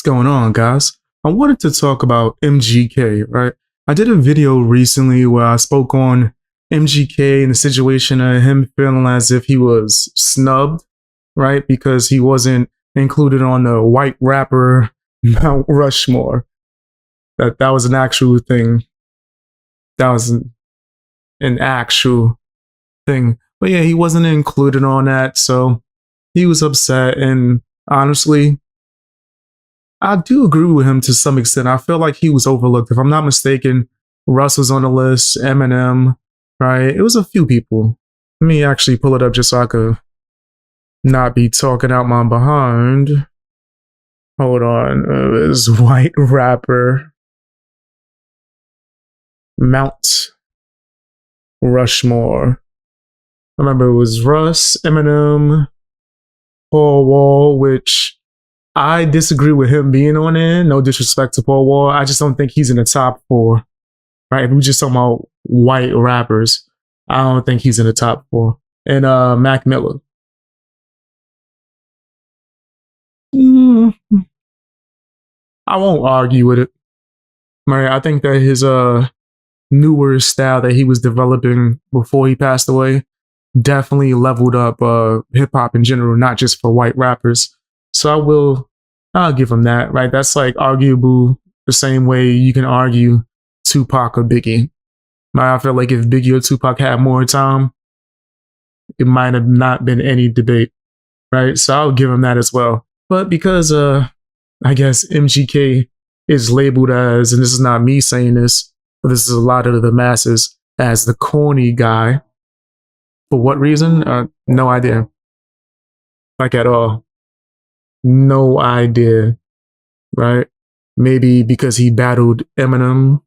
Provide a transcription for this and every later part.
going on, guys? I wanted to talk about MGK, right? I did a video recently where I spoke on MGK and the situation of him feeling as if he was snubbed, right? Because he wasn't included on the white rapper Mount Rushmore. That was an actual thing. That was an actual thing. But yeah, he wasn't included on that, so he was upset. And honestly, I do agree with him to some extent. I feel like he was overlooked. If I'm not mistaken, Russ was on the list, Eminem, right? It was a few people. Let me actually pull it up just so I could not be talking out my behind. Hold on. It was white rapper Mount Rushmore. I remember it was Russ, Eminem, Paul Wall, which I disagree with him being on there. No disrespect to Paul Wall. I just don't think he's in the top four. Right? If we're just talking about white rappers, I don't think he's in the top four. And Mac Miller. I won't argue with it. Right? I think that his newer style that he was developing before he passed away definitely leveled up hip hop in general, not just for white rappers. So I'll give him that, right? That's like arguable the same way you can argue Tupac or Biggie. I feel like if Biggie or Tupac had more time, it might have not been any debate, right? So I'll give him that as well. But because I guess MGK is labeled as, and this is not me saying this, but this is a lot of the masses, as the corny guy. For what reason? No idea. Like at all. No idea. Right? Maybe because he battled Eminem.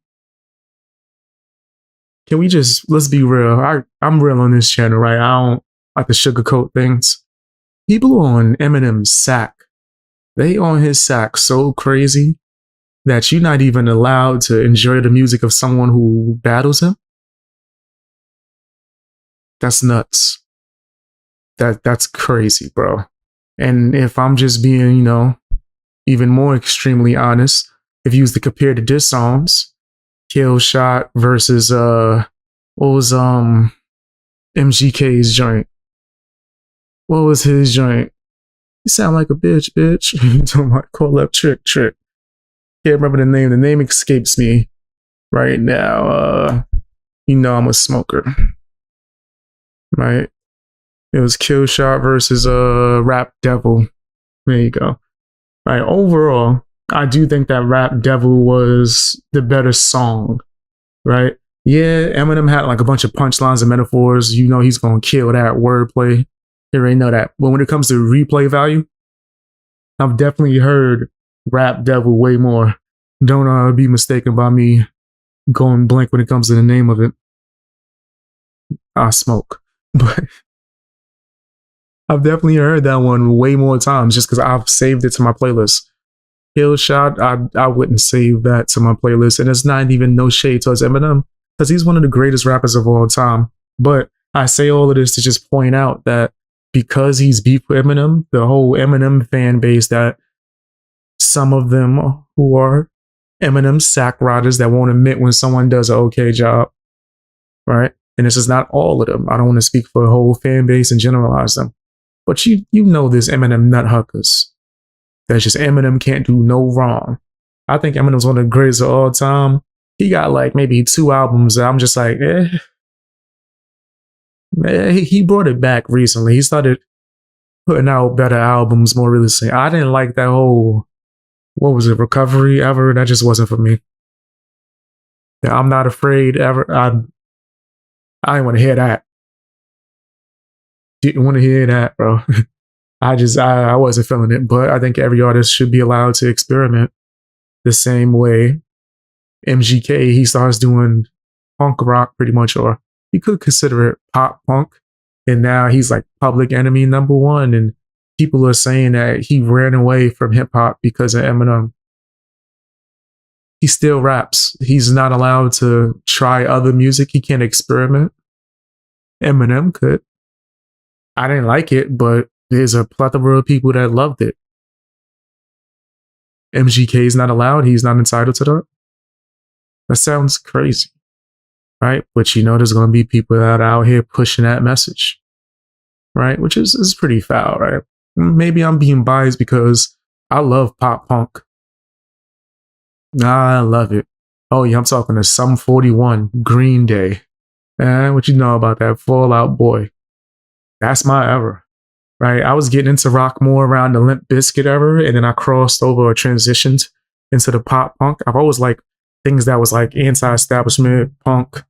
Can we let's be real. I'm real on this channel, right? I don't like to sugarcoat things. People on Eminem's sack, they on his sack so crazy that you're not even allowed to enjoy the music of someone who battles him. That's nuts. That's crazy, bro. And if I'm just being, even more extremely honest, if you was to compare the diss songs, Kill Shot versus what was MGK's joint? What was his joint? You sound like a bitch. You talking about call up trick. Can't remember the name. The name escapes me right now. I'm a smoker. Right? It was Kill Shot versus Rap Devil. There you go. Right. Overall, I do think that Rap Devil was the better song. Right? Yeah, Eminem had like a bunch of punchlines and metaphors. He's gonna kill that wordplay. You already know that. But when it comes to replay value, I've definitely heard Rap Devil way more. Don't be mistaken by me going blank when it comes to the name of it. I smoke. But I've definitely heard that one way more times just because I've saved it to my playlist. Kill Shot, I wouldn't save that to my playlist. And it's not even no shade towards Eminem because he's one of the greatest rappers of all time. But I say all of this to just point out that because he's beef with Eminem, the whole Eminem fan base, that some of them who are Eminem sack riders that won't admit when someone does an okay job, right? And this is not all of them. I don't want to speak for the whole fan base and generalize them. But you know there's Eminem nut huckers. That's just Eminem can't do no wrong. I think Eminem's one of the greatest of all time. He got like maybe 2 albums that I'm just like, he brought it back recently. He started putting out better albums more realistically. I didn't like that whole, what was it, Recovery ever? That just wasn't for me. Yeah, I'm Not Afraid ever. I didn't want to hear that. Didn't want to hear that, bro. I wasn't feeling it, but I think every artist should be allowed to experiment the same way. MGK, he starts doing punk rock pretty much, or you could consider it pop punk. And now he's like Public Enemy #1. And people are saying that he ran away from hip hop because of Eminem. He still raps. He's not allowed to try other music. He can't experiment. Eminem could. I didn't like it, but there's a plethora of people that loved it. MGK is not allowed. He's not entitled to that. That sounds crazy, right? But you know, there's going to be people that are out here pushing that message, right? Which is pretty foul, right? Maybe I'm being biased because I love pop punk. I love it. Oh yeah, I'm talking to Sum 41, Green Day. What you know about that Fall Out Boy? That's my era, right? I was getting into rock more around the Limp Bizkit era, and then I crossed over or transitioned into the pop punk. I've always liked things that was like anti-establishment, punk,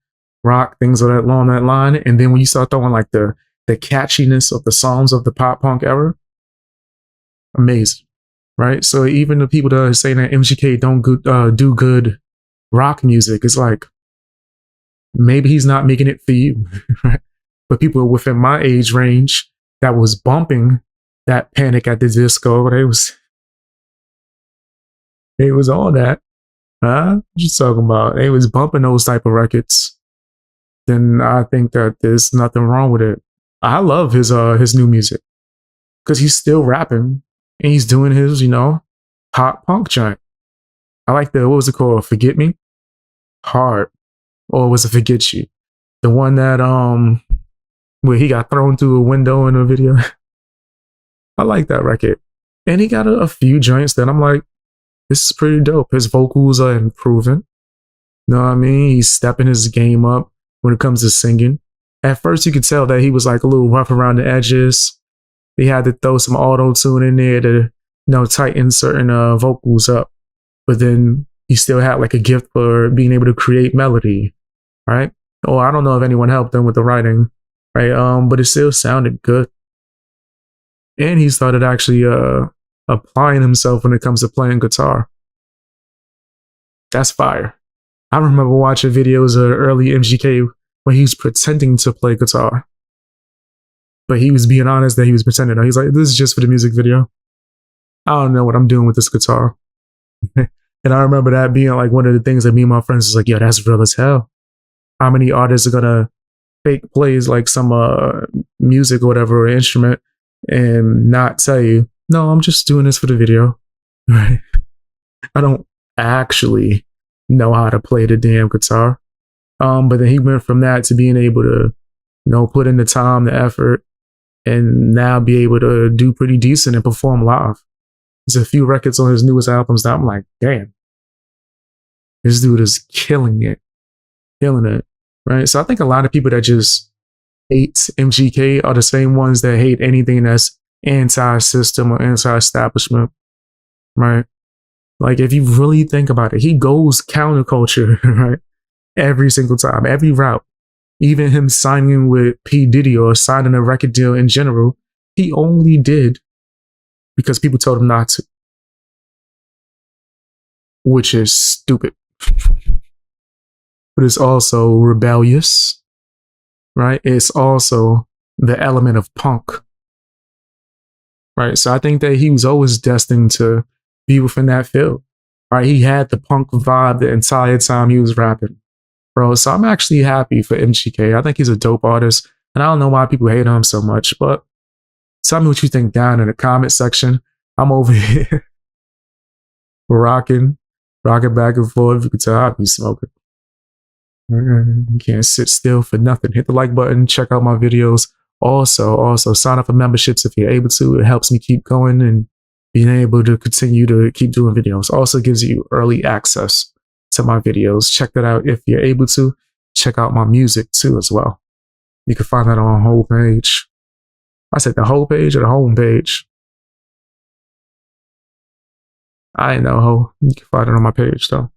rock, things of that along that line. And then when you start throwing like the catchiness of the songs of the pop punk era, amazing, right? So even the people that are saying that MGK don't do good rock music, it's like maybe he's not making it for you, right? But people within my age range that was bumping that Panic at the Disco, they was on that. Huh? What you talking about? They was bumping those type of records. Then I think that there's nothing wrong with it. I love his new music because he's still rapping and he's doing his, pop punk joint. I like what was it called? Forget Me? Hard. Or was it Forget You? The one that where he got thrown through a window in a video. I like that record. And he got a few joints that I'm like, this is pretty dope. His vocals are improving. You know what I mean? He's stepping his game up when it comes to singing. At first, you could tell that he was like a little rough around the edges. He had to throw some auto tune in there to, tighten certain vocals up. But then he still had like a gift for being able to create melody, right? Or I don't know if anyone helped him with the writing, right? But it still sounded good. And he started actually applying himself when it comes to playing guitar. That's fire. I remember watching videos of early MGK when he was pretending to play guitar. But he was being honest that he was pretending. He's like, this is just for the music video. I don't know what I'm doing with this guitar. And I remember that being like one of the things that me and my friends was like, yo, that's real as hell. How many artists are gonna fake plays like some music or whatever, or instrument, and not tell you, no, I'm just doing this for the video. Right? I don't actually know how to play the damn guitar. But then he went from that to being able to, put in the time, the effort, and now be able to do pretty decent and perform live. There's a few records on his newest albums that I'm like, damn, this dude is killing it, right? So I think a lot of people that just hate MGK are the same ones that hate anything that's anti-system or anti-establishment, right? Like if you really think about it, he goes counterculture, right? Every single time, every route. Even him signing with P. Diddy or signing a record deal in general, he only did because people told him not to. Which is stupid. But it's also rebellious, right? It's also the element of punk, right? So I think that he was always destined to be within that field, right? He had the punk vibe the entire time he was rapping, bro. So I'm actually happy for MGK. I think he's a dope artist, and I don't know why people hate him so much, but tell me what you think down in the comment section. I'm over here rocking back and forth. You can tell I be smoking. You can't sit still for nothing. Hit the like button, check out my videos. Also sign up for memberships if you're able to. It helps me keep going and being able to continue to keep doing videos. Also gives you early access to my videos. Check that out if you're able to. Check out my music too as well. You can find that on the whole page. I said the whole page or the home page. I ain't know, ho. You can find it on my page though.